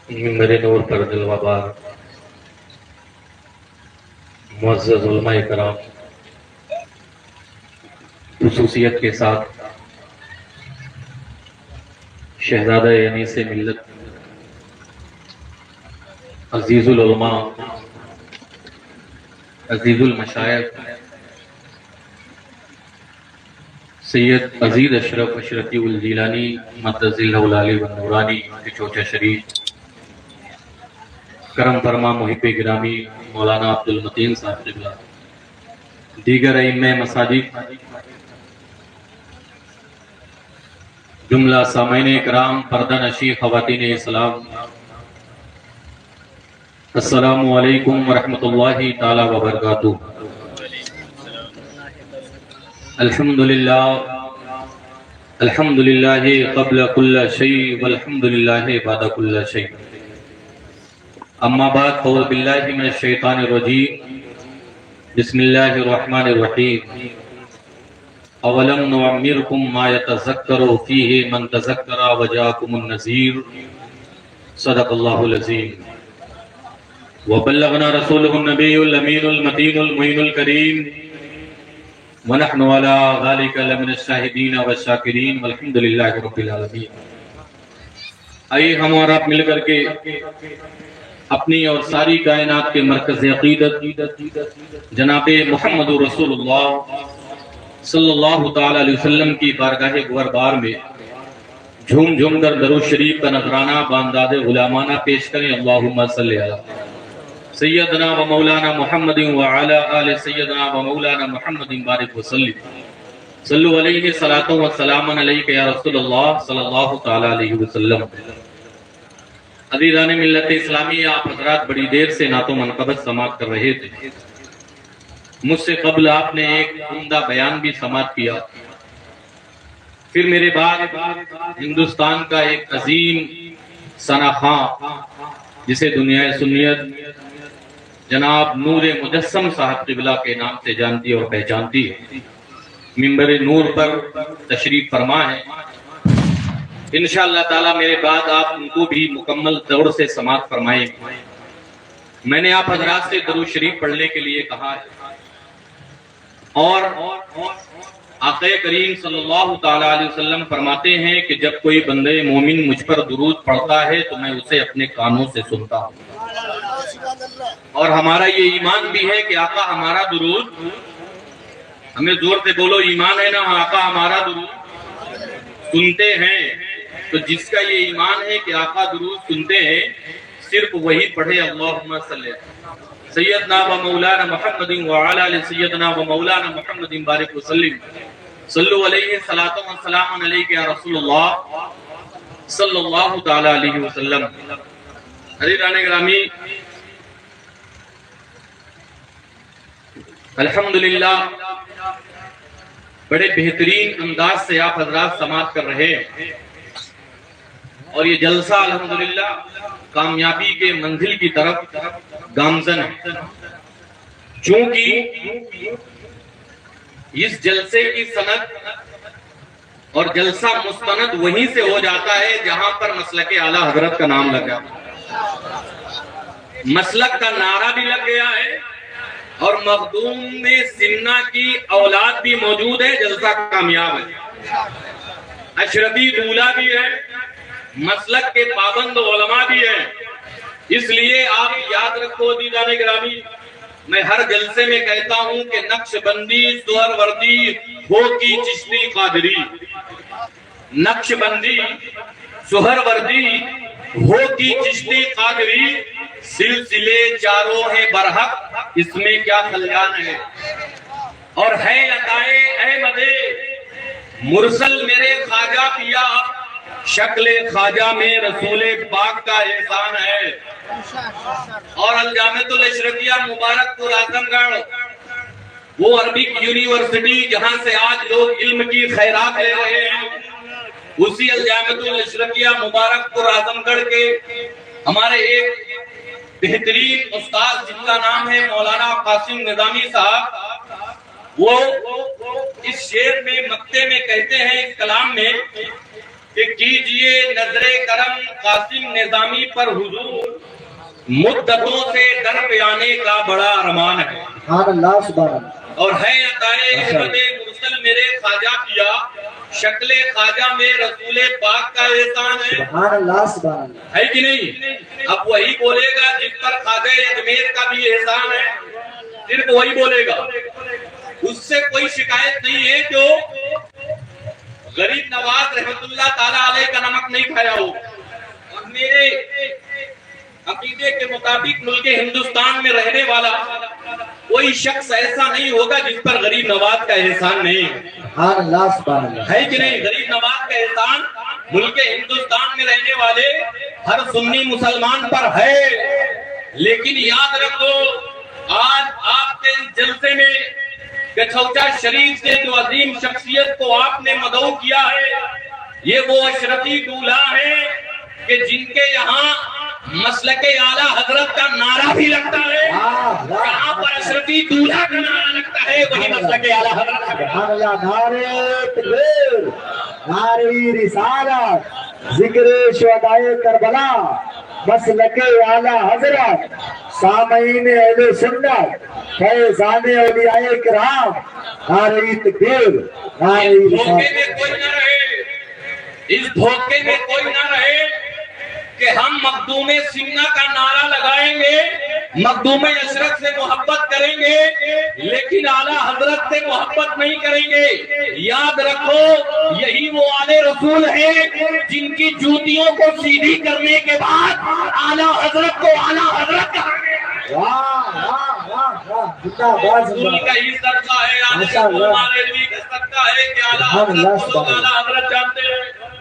میرے نور پر جلوہ بار معزز علماء کرام خصوصیت کے ساتھ شہزادہ انیس ملت عزیز العلماء عزیز المشائخ سید عزیز اشرف اشرفی الجیلانی مدد اللہ العلی والنورانی کے چوچا شریف کرم فرما محب گرامی مولانا عبد المتین صاحب قبلہ، دیگر ائمہ مساجد، جملہ سامعین کرام، پردہ نشی خواتین اسلام، السلام علیکم ورحمۃ اللہ تعالی وبرکاتہ۔ الحمدللہ قبل کل شیء والحمدللہ بعد کل شیء، اما بعد فاعوذ باللہ من الشیطان الرجیم، بسم اللہ الرحمن الرحیم۔ اولم نعمرکم ما یتذکر فیہ من تذکر وجاءکم النذیر، صدق اللہ العظیم۔ وبلغنا رسولہ النبی الامین المتین المعین الکریم، ونحن علی ذلک لمن الشاہدین والشاکرین والحمدللہ رب العالمین۔ آئیے ہم اور آپ مل کر کے اپنی اور ساری کائنات کے مرکز عقیدت جناب محمد رسول اللہ صلی اللہ تعالی علیہ وسلم کی بارگاہ گوہربار میں جھوم جھوم کر درود شریف کا نذرانہ بانداد غلامانہ پیش کریں۔ اللہم صلی علی سیدنا و مولانا محمد وعلی آل سیدنا و مولانا محمد بارک وسلم، صلو علیہ صلاۃ و سلام علیک یا رسول اللہ صلی اللہ تعالی علیہ وسلم۔ عزیزان ملت اسلامی، آپ حضرات بڑی دیر سے نعت و منقبت سماعت کر رہے تھے، مجھ سے قبل آپ نے ایک عمدہ بیان بھی سماعت کیا، پھر میرے بعد ہندوستان کا ایک عظیم ثنا خواں جسے دنیا سنیت جناب نور مجسم صاحب قبلہ کے نام سے جانتی اور پہچانتی ہے، منبر نور پر تشریف فرما ہے۔ انشاءاللہ تعالی میرے بعد آپ ان کو بھی مکمل طور سے سماعت فرمائیں۔ میں نے آپ حضرات سے درود شریف پڑھنے کے لیے کہا ہے، اور آقا کریم صلی اللہ تعالی علیہ وسلم فرماتے ہیں کہ جب کوئی بندے مومن مجھ پر درود پڑھتا ہے تو میں اسے اپنے کانوں سے سنتا ہوں، اور ہمارا یہ ایمان بھی ہے کہ آقا ہمارا درود، ہمیں زور سے بولو ایمان ہے نا، آقا ہمارا درود سنتے ہیں۔ تو جس کا یہ ایمان ہے کہ آقا درود سنتے ہیں، صرف وہی پڑھے اللہم صلی سیدنا و مولانا محمد وعلی آل سیدنا و مولانا محمد بارک وسلم، صلو علیہ صلاۃ و سلام علیک یا رسول اللہ صلی اللہ تعالی علیہ وسلم۔ عزیزان گرامی، الحمدللہ بڑے بہترین انداز سے آپ حضرات سماعت کر رہے ہیں، اور یہ جلسہ الحمدللہ کامیابی کے منزل کی طرف گامزن ہے، چونکہ اس جلسے کی سند اور جلسہ مستند وہیں سے ہو جاتا ہے جہاں پر مسلک اعلیٰ حضرت کا نام لگا، مسلک کا نعرہ بھی لگ گیا ہے، اور مخدوم میں سنہ کی اولاد بھی موجود ہے، جلسہ کامیاب ہے، اشرفی دولہ بھی ہے، مسلک کے پابند علماء بھی ہیں۔ اس لیے آپ یاد رکھو عزیزان گرامی، میں ہر جلسے میں کہتا ہوں کہ نقش بندی سہر وردی ہو کی چشتی قادری، نقش بندی سہر وردی ہو کی چشتی قادری، سلسلے چاروں ہیں برحق، اس میں کیا خلیان ہے، اور ہے عطائے احمد مرسل میرے خواجہ پیا، شکل خواجہ میں رسول پاک کا احسان ہے۔ اور الجامعۃ الاشرفیہ مبارک پور اعظم گڑھ، وہ عربک یونیورسٹی جہاں سے آج لوگ علم کی خیرات لے رہے ہیں، اسی الجامعۃ الاشرفیہ مبارک پور اعظم گڑھ کے ہمارے ایک بہترین استاد جن کا نام ہے مولانا قاسم نظامی صاحب، وہ اس شعر میں مقطع میں کہتے ہیں، اس کلام میں کہ کیجئے نظر کرم قاسم نظامی پر حضور مدتوں سے در پہ آنے کا بڑا ارمان ہے، سبحان اللہ سبحان اللہ اور ہے عطائے احمد مرسل میرے خواجہ کیا، شکل خواجہ میں رسول پاک کا احسان ہے، سبحان اللہ سبحان اللہ ہے کہ نہیں؟ اب وہی بولے گا جس پر خواجہ اجمیر کا بھی احسان ہے، صرف وہی بولے گا، اس سے کوئی شکایت نہیں ہے جو غریب نواز رحمت اللہ تعالیٰ علیہ کا نمک نہیں کھایا ہو۔ اور میرے عقیدے کے مطابق ملک ہندوستان میں رہنے والا کوئی شخص ایسا نہیں ہوگا جس پر غریب نواز کا احسان نہیں ہے، سبحان اللہ سبحان اللہ ہے کہ نہیں؟ غریب نواز کا احسان ملک ہندوستان میں رہنے والے ہر سنی مسلمان پر ہے، لیکن یاد رکھو آج آپ کے اس جلسے میں گچھوچا شریف سے جو عظیم شخصیت کو آپ نے مدعو کیا ہے، یہ وہ اشرفی دولہا ہے کہ جن کے یہاں مسلک اعلیٰ حضرت کا نعرہ بھی لگتا ہے، جہاں پر اشرفی دولہا کا نعرہ لگتا ہے وہی مسلک اعلیٰ حضرت کا۔ سبحان اللہ، نعرہ تکبیر، نعرہ رسالت، ذکر شہدائے کربلا، مسلک اعلیٰ حضرت، سامعین اہل سنت، فیضان اولیاء کرام، نعرہ تکبیر، نعرہ دھوکے میں رسالت۔ کوئی نہ رہے، اس دھوکے میں کوئی نہ رہے کہ ہم مخدوم سمنا کا نعرہ لگائیں گے، مخدوم اشرف سے محبت کریں گے، لیکن اعلیٰ حضرت سے محبت نہیں کریں گے۔ یاد رکھو یہی وہ آلے رسول ہیں جن کی جوتیوں کو سیدھی کرنے کے بعد اعلیٰ حضرت کو اعلیٰ حضرت کہا گیا۔ واہ واہ واہ واہ، زندہ باد رسول زندہ کا باد۔ ہی صدقہ ہے، آلے ماشاء رسول اللہ۔ ہمارے لیے کا صدقہ ہے کہ اعلیٰ سبحان اللہ، حضرت کو لوگ سبحان اللہ۔ اعلیٰ حضرت جانتے ہیں،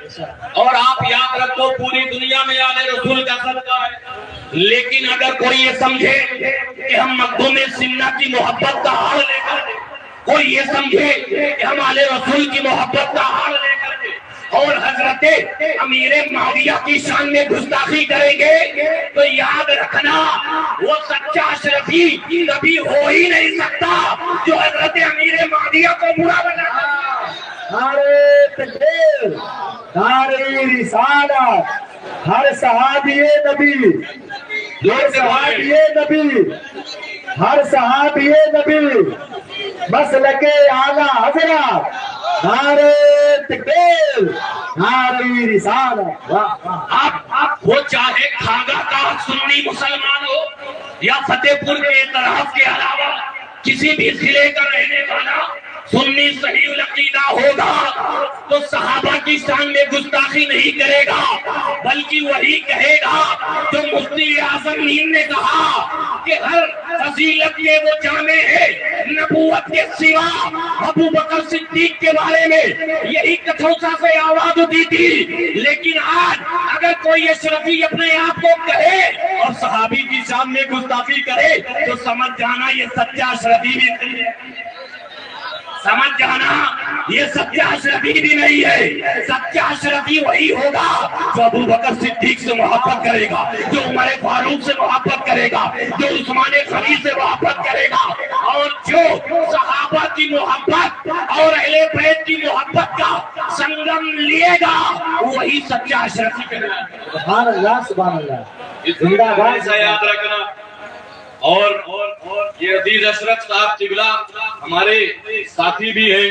اور آپ یاد رکھو پوری دنیا میں آلے رسول کا صدقہ ہے۔ لیکن اگر کوئی یہ سمجھے کہ ہم مخدوم سمنا کی محبت کا حال لے کر دیں، کوئی یہ سمجھے کہ ہم آلے رسول کی محبت کا حال لے کر دیں اور حضرت امیر معاویہ کی شان میں گستاخی کریں گے، تو یاد رکھنا وہ سچا اشرفی کبھی ہو ہی نہیں سکتا جو حضرت امیر معاویہ کو برا بنا۔ نعرہ تکبیر، نعرہ رسالت، ہر صحابی نبی، ہر صحابی نبی، ہر صحابی نبی، مسلک اعلیٰ حضرت، نعرہ تکبیر، نعرہ رسالت۔ واہ واہ، آپ وہ چاہے کھاگا کا سنی مسلمان ہو یا فتح پور کے طرف کے علاوہ کسی بھی ضلع کا رہنے والا سنی صحیح العقیدہ ہوگا تو صحابہ کی شان میں گستاخی نہیں کرے گا، بلکہ وہی کہے گا جو مفتی اعظم نیند نے کہا کہ ہر فضیلت کے وہ جامع ہے نبوت کے سوا۔ ابو بکر صدیق کے بارے میں یہی کٹھوسا سے آواز اٹھی تھی، لیکن آج اگر کوئی اشرفی اپنے آپ کو کہے اور صحابی کی شان میں گستاخی کرے تو سمجھ جانا یہ سچا اشرفی بھی نہیں ہے، سمجھ جانا یہ سچا اشرفی بھی نہیں ہے۔ سچا اشرفی وہی ہوگا جو ابو بکر صدیق سے محبت کرے گا، جو عمر فاروق سے محبت کرے گا، جو عثمان غنی سے محبت کرے گا، اور جو صحابہ کی محبت اور اہل بیت کی محبت کا سنگم لیے گا وہی سچا اشرفی کہے گا۔ سبحان اللہ سبحان اللہ، زندہ باد۔ یاد رکھنا۔ اور یہ عزیز اشرف صاحب چگلا ہمارے ساتھی بھی ہیں،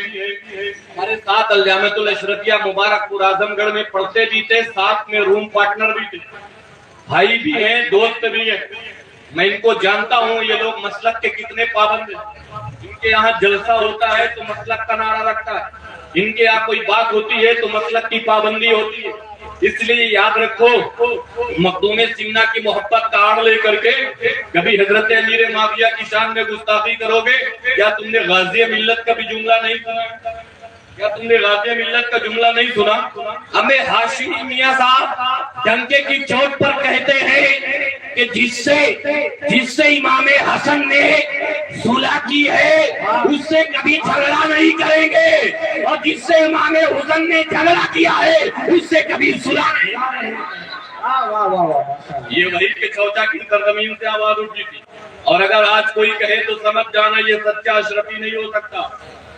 ہمارے ساتھ الجامعۃ الاشرفیہ مبارک پور اعظم گڑھ میں پڑھتے بھی تھے، ساتھ میں روم پارٹنر بھی تھے، بھائی بھی ہیں، دوست بھی ہیں۔ میں ان کو جانتا ہوں یہ لوگ مسلک کے کتنے پابند ہیں۔ ان کے یہاں جلسہ ہوتا ہے تو مسلک کا نعرہ رکھتا ہے، ان کے یہاں کوئی بات ہوتی ہے تو مسلک کی پابندی ہوتی ہے۔ اس لیے یاد رکھو مخدوم سمنا کی محبت کا آڑ لے کر کے کبھی حضرت امیر معاویہ کی شان میں گستاخی کرو گے۔ کیا تم نے غازی ملت کا بھی جملہ نہیں سنا؟ کیا تم نے غازی ملت کا جملہ نہیں سنا؟ ہمیں ہاشمی میاں صاحب ڈنکے کی چوٹ پر کہتے ہیں کہ جس سے امام حسن نے صلح کی ہے اس سے کبھی جھگڑا نہیں کریں گے، اور جس سے امام حسن نے جھگڑا کیا ہے اس سے کبھی صلح نہیں کریں گے۔ واہ واہ واہ واہ، ماشاء اللہ۔ یہ وحید کے چوچا کی سرزمین سے آواز اٹھی تھی، اور اگر آج کوئی کہے تو سمجھ جانا یہ سچا اشرفی نہیں ہو سکتا۔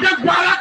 10-12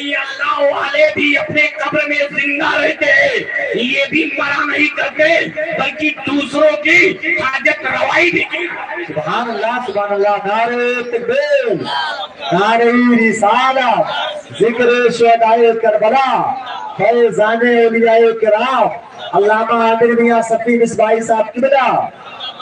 یہ اللہ والے بھی اپنے قبر میں زندہ رہتے ہیں، یہ بھی مرا نہیں کرتے بلکہ دوسروں کی حاجت روائی بھی کی۔ سبحان اللہ، نعرہ تکبیر، نعرہ رسالت، ذکر شہدائے کربلا، فیضان اولیاء کرام، علامہ عامر میاں صفی مصباحی صاحب کی بدا،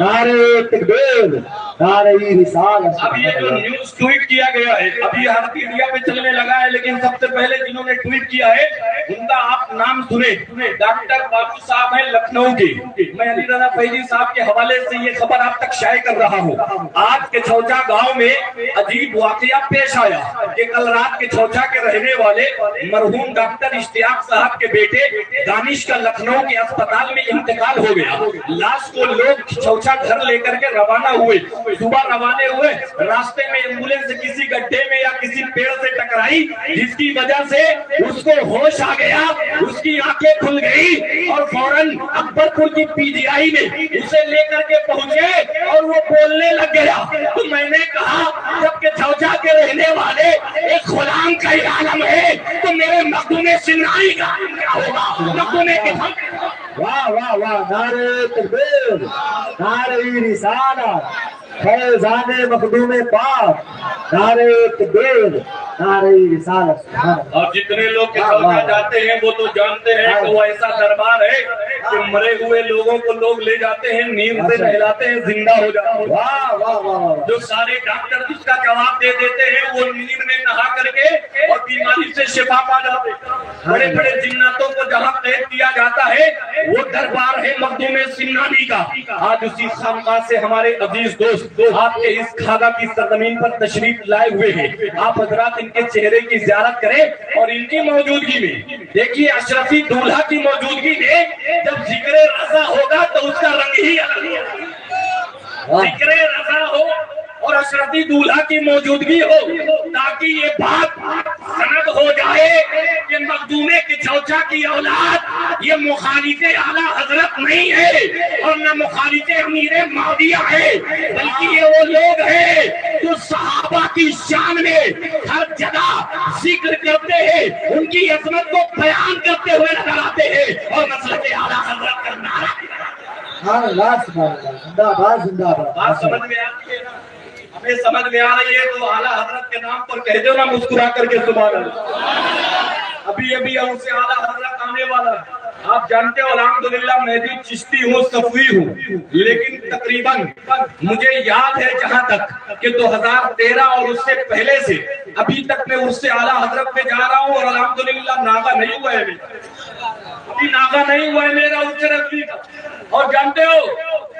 نعرہ تکبیر، نعرہ رسالت۔ اب یہ جو نیوز ٹویٹ کیا گیا ہے، اب یہ ہر میڈیا پہ چلنے لگا ہے، لیکن سب سے پہلے جنہوں نے ٹویٹ کیا ہے ان کا آپ نام سنے، ڈاکٹر بابو صاحب ہیں لکھنؤ کے۔ میں علی رضا فیضی صاحب کے حوالے سے یہ خبر آپ تک شائع کر رہا ہوں۔ آج کے چھوچا گاؤں میں عجیب واقعہ پیش آیا کہ کل رات کے چھوچا کے رہنے والے مرحوم ڈاکٹر اشتیاق صاحب کے بیٹے دانش کا لکھنؤ کے اسپتال میں انتقال ہو گیا۔ لاش کو لوگ چھوچا گھر لے کر کے روانہ ہوئے، صبح روانے ہوئے، راستے میں ایمبولینس کسی گڈھے میں یا کسی پیڑ سے ٹکرائی، جس کی وجہ سے اس کو ہوش آ گیا، اس کی آنکھیں کھل گئی اور فوراً اکبر پور کی پی جی آئی میں اسے لے کر کے پہنچے اور وہ بولنے لگ گیا۔ تو میں نے کہا جب کہ چھوچا کے رہنے والے ایک غلام کا ہی عالم ہے تو میرے مخدوم سنائی کا کیا ہوگا؟ مخدوم واہ واہ واہ، نعرہ تکبیر، نعرہ رسالت، فیضان مخدوم پاک، نعرہ تکبیر، نعرہ رسالت۔ سبحان اللہ۔ اور جتنے لوگ کے چھوچا جاتے ہیں وہ تو جانتے ہیں کہ وہ ایسا دربار ہے کہ مرے ہوئے لوگوں کو لوگ لے جاتے ہیں، نیند سے نہلاتے ہیں، زندہ ہو جاتے ہیں۔ واہ واہ واہ، جو سارے ڈاکٹر اس کا جواب دے دیتے ہیں وہ نیند میں نہا کر کے اور بیماری سے شفا پا جاتے ہیں۔ بڑے بڑے جناتوں کو جہاں قید کیا جاتا ہے وہ دربار ہے مخدوم سنانی کا۔ آج اسی خانقاہ سے ہمارے عزیز دوست آپ کے اس کھاگا کی سرزمین پر تشریف لائے ہوئے ہیں۔ آپ حضرات ان کے چہرے کی زیارت کریں اور ان کی موجودگی میں دیکھیے اشرفی دولہا کی موجودگی میں جب ذکر رضا ہوگا تو اس کا رنگ ہی الگ ہوگا۔ ذکر رضا ہو اور اشرفی دولہا کی موجودگی ہو تاکہ یہ بات سند ہو جائے کہ مخدومے کے چھوچا کی اولاد یہ مخالف اعلیٰ حضرت نہیں ہے اور نہ مخالف امیر معاویہ ہے، بلکہ یہ وہ لوگ ہیں جو صحابہ کی شان میں ہر جگہ ذکر کرتے ہیں، ان کی عظمت کو بیان کرتے ہوئے نظر آتے ہیں اور مسلک اعلیٰ حضرت کا نعرہ۔ سبحان اللہ، سبحان اللہ، زندہ باد، زندہ بات باد۔ سمجھ میں آتی ہے نا؟ ہمیں سمجھ میں آ رہی ہے تو اعلیٰ حضرت کے نام پر کہہ دو نا مسکرا کر کے سبحان اللہ۔ ابھی ہم سے اعلیٰ حضرت آنے والا ہے۔ آپ جانتے ہو الحمدللہ میں بھی چشتی ہوں، صفوی ہوں، لیکن تقریباً مجھے یاد ہے جہاں تک کہ 2013 اور اس سے پہلے سے ابھی تک میں اس سے اعلیٰ حضرت پہ جا رہا ہوں اور الحمدللہ ناغا نہیں ہوا ہے، ابھی ناغا نہیں ہوا ہے میرا اس سے رکھنے کا۔ اور جانتے ہو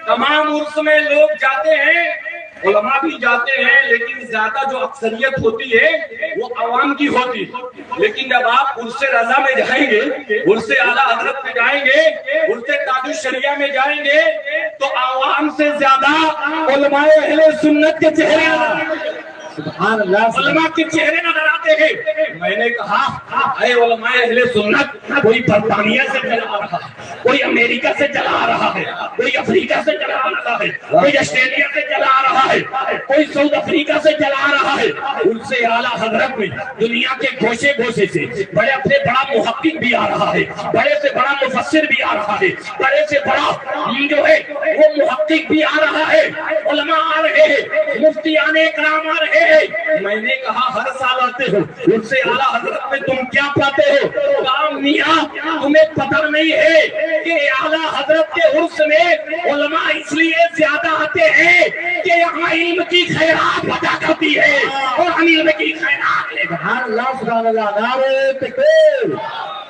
تمام عرص میں لوگ جاتے ہیں، علماء بھی جاتے ہیں، لیکن زیادہ جو اکثریت ہوتی ہے وہ عوام کی ہوتی ہے۔ لیکن جب آپ عرص رضا میں جائیں گے، عرص اعلیٰ حضرت میں جائیں گے، عرص تاج الشریعہ میں جائیں گے تو عوام سے زیادہ علماء اہل سنت کے چہرے سبحان اللہ، علماء کے چہرے نظر آتے ہیں۔ میں نے کہا اے علماء اہل سنت، کوئی برطانیہ سے چلا رہا ہے، کوئی امریکہ سے چلا رہا ہے، کوئی افریقہ سے چلا رہا ہے، کوئی آسٹریلیا سے چلا رہا ہے، کوئی ساؤتھ افریقہ سے چلا رہا ہے، ان سے اعلیٰ حضرت میں دنیا کے گوشے گوشے سے بڑے سے بڑا محقق بھی آ رہا ہے، بڑے سے بڑا مفسر بھی آ رہا ہے، بڑے سے بڑا جو ہے وہ محقق بھی آ رہا ہے، علماء آ رہے ہیں، مفتیان اکرام آ رہے ہیں۔ میں نے کہا ہر سال آتے ہو، ان سے اعلیٰ حضرت میں تم کیا پاتے ہو؟ کہا میاں تمہیں پتہ نہیں ہے کہ اعلیٰ حضرت کے عرص میں علماء اس لیے زیادہ آتے ہیں کہ یہاں علم کی خیرات بتا کرتی ہے اور ہم علم کی خیرات لے کر۔ سبحان اللہ، سبحان اللہ، نعرہ تکبیر،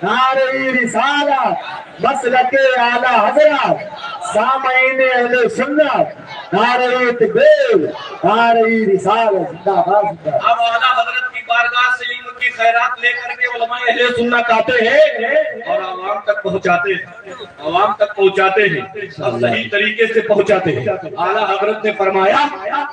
نعرہ رسالت، مسلک اعلیٰ حضرت، سامعین اہل سنت، نعرہ تکبیر، نعرہ رسالت، زندہ باد، زندہ باد۔ اب اعلیٰ حضرت کی بارگاہ سے علم کی خیرات لے کر کے علماء اہل سنت آتے ہیں اور عوام تک پہنچاتے ہیں، عوام تک پہنچاتے ہیں اور صحیح طریقے سے پہنچاتے ہیں۔ اعلیٰ حضرت نے فرمایا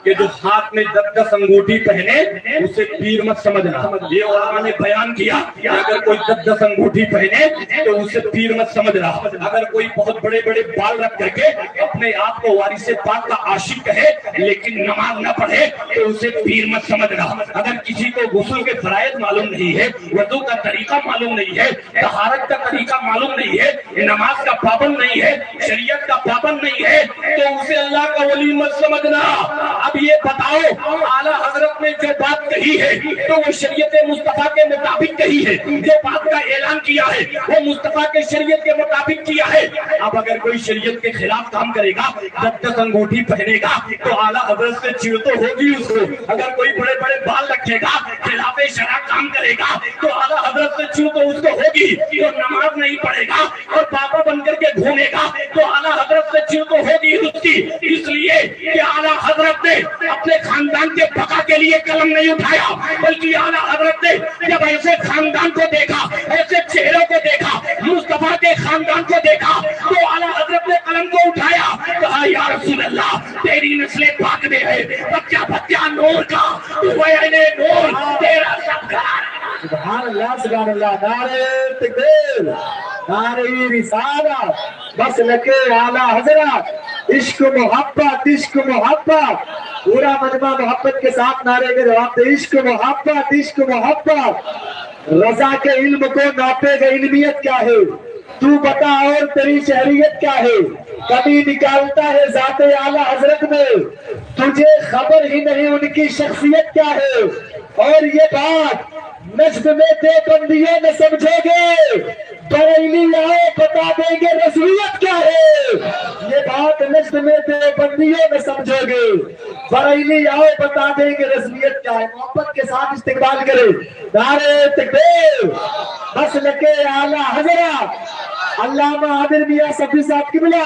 کہ جو ہاتھ میں 10 انگوٹھی پہنے اسے پیر مت سمجھنا۔ یہ علماء نے بیان کیا کہ اگر کوئی 10 انگوٹھی پہنے تو اسے پیر مت سمجھنا۔ اگر کوئی بہت بڑے بڑے بال رکھ کر کے اپنے آپ کو وارث پاک کا عاشق کہے لیکن نماز نہ پڑھے تو اسے پیر مت سمجھنا۔ اگر کسی کو غسل کے فرائض معلوم معلوم نہیں ہے, وضو کا طریقہ معلوم نہیں ہے, طہارت کا طریقہ معلوم نہیں ہے, نماز کا پابند نہیں ہے, شریعت کا پابند نہیں ہے, تو اسے اللہ کا ولی مت سمجھنا. اب یہ بتاؤ اعلیٰ حضرت نے جو بات کہی ہے تو وہ شریعت مصطفیٰ کے مطابق کہی ہے, جو بات کا اعلان کیا ہے وہ مصطفیٰ کے شریعت کے مطابق کیا ہے. اب اگر کوئی شریعت کے خلاف کام کرے گا, 10 انگوٹھی پہنے گا تو اعلیٰ حضرت سے چڑ تو ہوگی اس کو. اگر کوئی بڑے بڑے بال رکھے گا, خلاف شرع کام کرے گا تو اعلیٰ حضرت سے چڑ تو اس کو ہوگی. جو نماز نہیں پڑھے گا اور پاپا بن کر کے گھومے گا تو اعلیٰ حضرت سے چڑ تو ہوگی اس کی. اس لیے کہ اعلیٰ حضرت نے اپنے خاندان کے بقا کے لیے قلم نہیں اٹھایا, بلکہ اعلیٰ حضرت نے جب ایسے خاندان کو دیکھا, ایسے چہروں کو دیکھا, مصطفیٰ کے خاندان کو دیکھا, تو اعلیٰ حضرت نے قلم کو اٹھایا, کہا یا رسول اللہ تیری نسل پاک میں ہے بچہ بچہ نور کا, تو عین نور تیرا سب گھر. سبحان اللہ سبحان اللہ. نعرہ تکبیر, نعرہ رسالت, مسلک اعلیٰ حضرت, عشق محبت عشق محبت. پورا مجمع محبت کے ساتھ نعرے کے جواب دے, عشق محبت عشق محبت. رضا کے علم کو ناپے گا علمیت کیا ہے, تو بتا اور تیری شہریت کیا ہے. کبھی نکالتا ہے ذات اعلیٰ حضرت میں, تجھے خبر ہی نہیں ان کی شخصیت کیا ہے. اور یہ بات نجد میں دیوبندیوں میں سمجھو گے, بریلی آؤ بتا دیں گے رسولیت کیا ہے. یہ بات نجد میں دیوبندیوں میں سمجھو گے, بریلی آؤ بتا دیں گے رسولیت کیا ہے. محبت کے ساتھ استقبال کرے نعرہ تکبیر, مسلک اعلیٰ حضرت علامہ عادل میاں صفی صاحب کی بلا,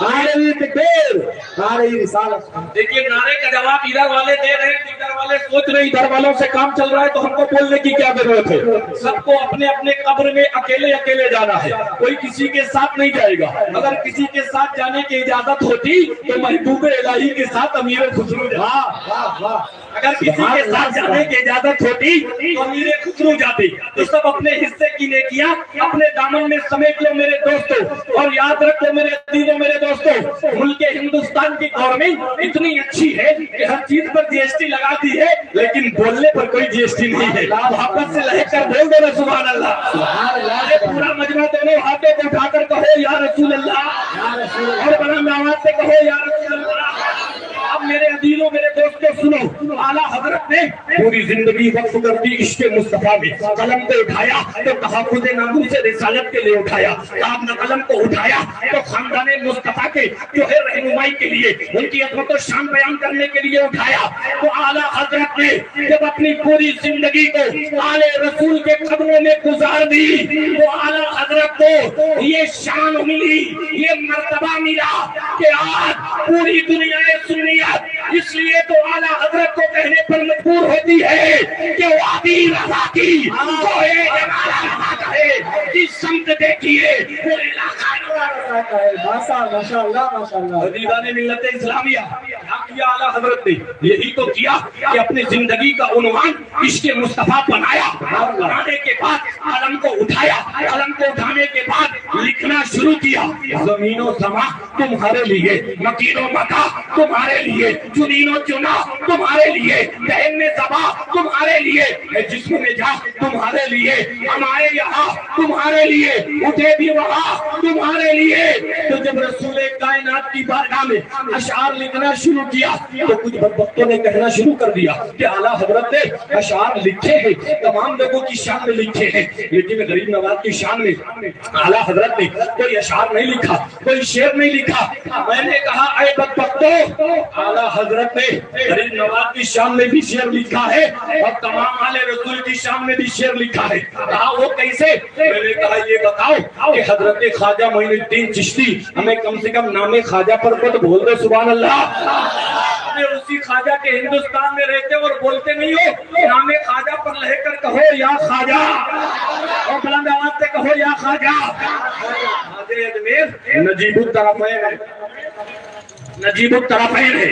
نعرہ تکبیر, نعرہ رسالت. دیکھیے نعرے کا جواب ادھر والے دے رہے ہیں, ادھر والے سوچ رہے ہیں ادھر والوں سے کام چل رہا ہے تو ہم کو بولنے کی کیا ضرورت ہے. سب کو اپنے اپنے قبر میں اکیلے اکیلے جانا ہے, کوئی کسی کے ساتھ نہیں جائے گا. اگر کسی کے ساتھ جانے کی اجازت ہوتی تو محبوب الہی کے ساتھ امیر خسرو جاتے. اگر کسی کے ساتھ جانے کی اجازت ہوتی تو امیر خسرو جاتے. تو سب اپنے حصے کی نیکیاں اپنے دامن میں سمیٹ لو میرے دوستوں, اور یاد رکھ لو میرے عزیزوں میرے دوستوں, ملک ہندوستان کی گورنمنٹ اتنی اچھی ہے کہ ہر چیز پر جی ایس ٹی لگاتی ہے, لیکن بولنے پر کوئی جی ایس ٹی نہیں ہے. محبت سے لہک کر بول دو نا سبحان اللہ. پورا مجمع دونوں ہاتھوں کو اٹھا کر کہو یا رسول اللہ, اور بلند آواز سے کہو یا رسول اللہ. اب میرے عزیزوں میرے دوستوں سنو, اعلیٰ حضرت نے پوری زندگی وقف کر دی عشق مصطفیٰ میں. قلم کو اٹھایا تو تحفظ ناموس رسالت کے لیے اٹھایا, آپ نے قلم کو اٹھایا تو خاندان مصطفیٰ کے جو ہے رہنمائی کے لیے, ان کی عظمت و شان بیان کرنے کے لیے اٹھایا. تو اعلیٰ حضرت نے جب اپنی پوری زندگی کو آل رسول کے قدموں میں گزار دی تو اعلیٰ حضرت کو یہ شان ملی, یہ مرتبہ ملا کہ آج پوری دنیا سنیت اس لیے تو اعلیٰ حضرت کو کہنے پر مجبور ہوتی ہے کہ وادی رضا کی کوئے جمال ہے, جس سمت دیکھیے پورے علاقہ ماشاء اللہ. عزیزان ملت اسلامیہ, کیا اعلیٰ حضرت نے یہی تو کیا کہ اپنی زندگی کا عنوان عشق مصطفیٰ بنایا. بنانے کے بعد قلم کو اٹھایا, قلم کو اٹھانے کے بعد لکھنا شروع کیا. زمین و زماں تمہارے لیے, مکین و مکا تمہارے لیے, چنین و چنا تمہارے لیے, بہن میں زبا تمہارے لیے, جسم میں جا تمہارے لیے, ہمارے یہاں تمہارے لیے, اٹھے بھی وہاں تمہارے لیے. تو جب رسول کائنات کی بارگاہ میں اشعار لکھنا شروع کیا تو کچھ بدبختوں نے کہنا شروع کر دیا کہ اعلیٰ حضرت نے اشعار لکھے ہیں, تمام لوگوں کی شان میں لکھے ہیں, لیکن غریب نواز کی شان میں اعلیٰ حضرت نے کوئی اشعار نہیں لکھا, کوئی شعر نہیں لکھا. میں نے کہا اے بدبختوں, اعلیٰ حضرت نے غریب نواز کی شان میں بھی شعر لکھا ہے اور تمام آل رسول کی شان میں بھی شعر لکھا ہے. کہا وہ کیسے؟ میں نے کہا یہ بتاؤ کہ حضرت خواجہ معین الدین چشتی ہمیں کم سے کم نام خواجہ پر خود بول دو سبحان اللہ. اسی خواجہ کے ہندوستان میں رہتے اور بولتے نہیں ہو, نام خواجہ پر لے کر کہو یا خواجہ, اور بلند آواز سے کہو یا خواجہ. نجیب الطرفین ہے, نجیب الطرفین ہے.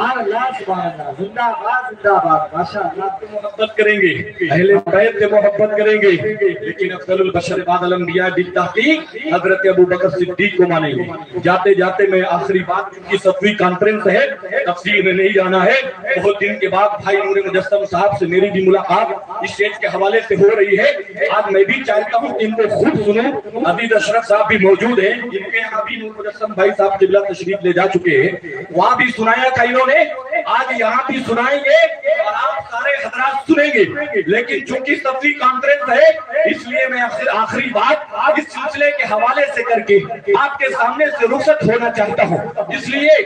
سبحان اللہ زندہ باد ماشاء اللہ محبت کریں گے، اہل بیت سے محبت کریں گے، لیکن افضل البشر بعد الانبیاء بالتحقیق حضرت ابو بکر صدیق کو مانیں گے۔ جاتے جاتے میں آخری بات، کی 7ویں کانفرنس ہے، تفصیل میں نہیں جانا ہے، بہت دن کے بعد بھائی نور مجسم صاحب سے میری بھی ملاقات اس اسٹیج کے حوالے سے ہو رہی ہے۔ آج میں بھی چاہتا ہوں ان کو خود سنوں، عزیز اشرف صاحب بھی موجود ہیں، جن کے یہاں بھی نور مجسم بھائی صاحب قبلہ تشریف لے جا چکے ہیں، وہاں بھی سنایا تھا انہوں نے، آج یہاں بھی سنائیں گے اور آپ سارے حضرات سنیں گے۔ لیکن چونکہ 7ویں کانفرنس ہے اس لیے میں آخری بات اس سلسلے کے حوالے سے کر کے آپ کے سامنے سے رخصت ہونا چاہتا ہوں، اس لیے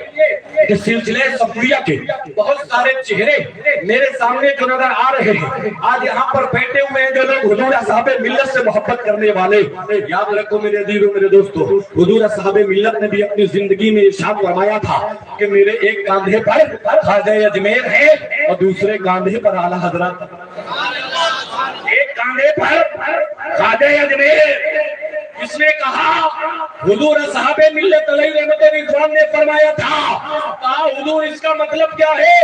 کہ سلسلے صفویہ کے بہت سارے چہرے میرے سامنے جو نظر آ رہے ہیں، آج یہاں پر بیٹھے ہوئے ہیں جو لوگ حضور صاحب ملت سے محبت کرنے والے، یاد رکھو میرے عزیزو میرے دوستو، حضور صاحب ملت نے بھی اپنی زندگی میں ارشاد فرمایا تھا کہ میرے ایک کاندھے پر خواجہ اجمیر ہے اور دوسرے کاندھے پر اعلیٰ حضرت، ایک کاندھے پر خواجہ اجمیر۔ اس نے کہا حضور صاحب ملت علیہ رحمت رضوان نے فرمایا تھا، کہا حضور اس کا مطلب کیا ہے؟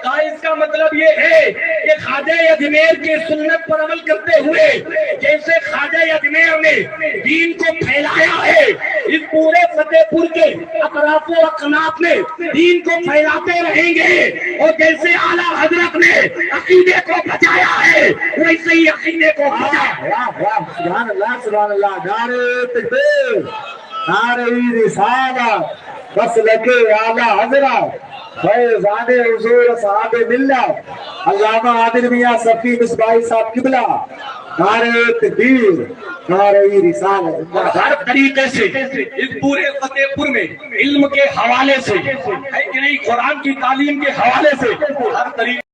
کہا اس کا مطلب یہ ہے کہ خواجہ اجمیر کی سنت پر عمل کرتے ہوئے جیسے خواجہ اجمیر نے دین کو پھیلایا ہے، اس پورے فتح پور کے اطراف و اکناف میں دین کو پھیلاتے رہیں گے، اور جیسے اعلیٰ حضرت نے عقیدے کو بچایا ہے ویسے ہی عقیدے کو بچایا۔ سبحان اللہ نعرہ تکبیر، نعرہ رسالت، مسلک اعلیٰ حضرت فیضان حضور صاحب ملت علامہ عادل میاں صفی مصباحی صاحب قبلہ، نعرہ تکبیر، نعرہ رسالت۔ ہر طریقے سے اس پورے فتح پور میں علم کے حوالے سے ہے کہ نہیں، قرآن کی تعلیم کے حوالے سے ہر طریقے